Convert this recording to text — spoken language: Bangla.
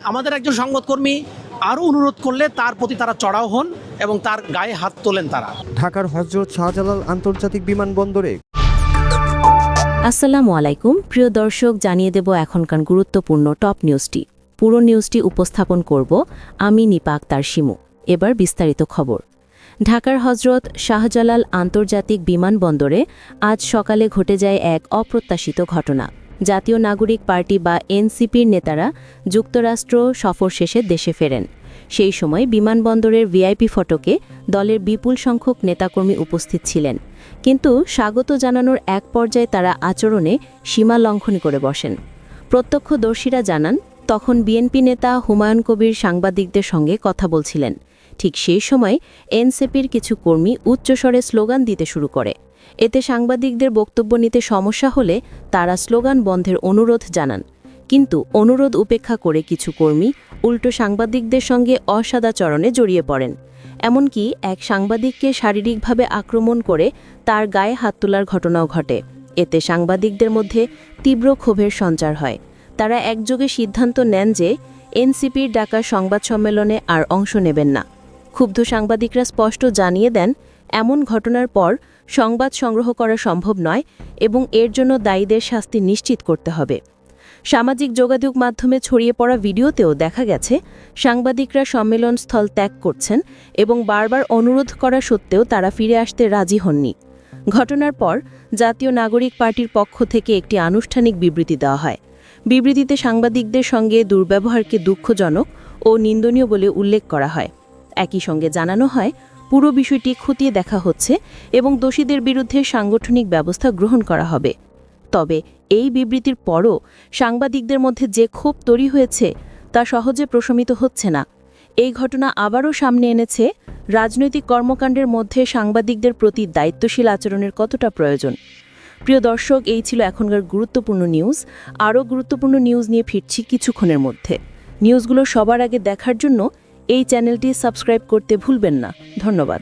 আমাদের একজন সংবাদকর্মী আরও অনুরোধ করলে তার প্রতি তারা চড়াও হন এবং তার গায়ে হাত তোলেন তারা। ঢাকার হযরত শাহজালাল আন্তর্জাতিক বিমানবন্দরে। আসসালামু আলাইকুম প্রিয় দর্শক, জানিয়ে দেব এখনকার গুরুত্বপূর্ণ টপ নিউজটি। পুরো নিউজটি উপস্থাপন করব আমি নিপা আক্তার শিমু। এবার বিস্তারিত খবর। ঢাকার হযরত শাহজালাল আন্তর্জাতিক বিমানবন্দরে আজ সকালে ঘটে যায় এক অপ্রত্যাশিত ঘটনা। জাতীয় নাগরিক পার্টি বা এনসিপির নেতারা যুক্তরাষ্ট্র সফর শেষে দেশে ফেরেন। সেই সময় বিমানবন্দরের ভিআইপি ফটকে দলের বিপুল সংখ্যক নেতাকর্মী উপস্থিত ছিলেন, কিন্তু স্বাগত জানানোর এক পর্যায়ে তারা আচরণে সীমা লঙ্ঘন করে বসেন। প্রত্যক্ষদর্শীরা জানান, তখন বিএনপি নেতা হুমায়ুন কবির সাংবাদিকদের সঙ্গে কথা বলছিলেন। ঠিক সেই সময় এনসিপির কিছু কর্মী উচ্চস্বরে স্লোগান দিতে শুরু করে। এতে সাংবাদিকদের বক্তব্য নিতে সমস্যা হলে তারা স্লোগান বন্ধের অনুরোধ জানান, কিন্তু অনুরোধ উপেক্ষা করে কিছু কর্মী উল্টো সাংবাদিকদের সঙ্গে অসদাচরণে জড়িয়ে পড়েন। এমনকি এক সাংবাদিককে শারীরিকভাবে আক্রমণ করে তার গায়ে হাত তোলার ঘটনাও ঘটে। এতে সাংবাদিকদের মধ্যে তীব্র ক্ষোভের সঞ্চার হয়। তারা একযোগে সিদ্ধান্ত নেন যে এনসিপির ডাকা সংবাদ সম্মেলনে আর অংশ নেবেন না। ক্ষুব্ধ সাংবাদিকরা স্পষ্ট জানিয়ে দেন, এমন ঘটনার পর সংবাদ সংগ্রহ করা সম্ভব নয় এবং এর জন্য দায়ীদের শাস্তি নিশ্চিত করতে হবে। সামাজিক যোগাযোগ মাধ্যমে ছড়িয়ে পড়া ভিডিওতেও দেখা গেছে সাংবাদিকরা সম্মেলনস্থল ত্যাগ করছেন এবং বারবার অনুরোধ করা সত্ত্বেও তারা ফিরে আসতে রাজি হননি। ঘটনার পর জাতীয় নাগরিক পার্টির পক্ষ থেকে একটি আনুষ্ঠানিক বিবৃতি দেওয়া হয়। বিবৃতিতে সাংবাদিকদের সঙ্গে দুর্ব্যবহারকে দুঃখজনক ও নিন্দনীয় বলে উল্লেখ করা হয়। একই সঙ্গে জানানো হয়, পুরো বিষয়টি খতিয়ে দেখা হচ্ছে এবং দোষীদের বিরুদ্ধে সাংগঠনিক ব্যবস্থা গ্রহণ করা হবে। তবে এই বিবৃতির পরও সাংবাদিকদের মধ্যে যে ক্ষোভ তৈরি হয়েছে তা সহজে প্রশমিত হচ্ছে না। এই ঘটনা আবারও সামনে এনেছে রাজনৈতিক কর্মকাণ্ডের মধ্যে সাংবাদিকদের প্রতি দায়িত্বশীল আচরণের কতটা প্রয়োজন। প্রিয় দর্শক, এই ছিল এখনকার গুরুত্বপূর্ণ নিউজ। আরও গুরুত্বপূর্ণ নিউজ নিয়ে ফিরছি কিছুক্ষণের মধ্যে। নিউজগুলো সবার আগে দেখার জন্য এই চ্যানেলটি সাবস্ক্রাইব করতে ভুলবেন না। ধন্যবাদ।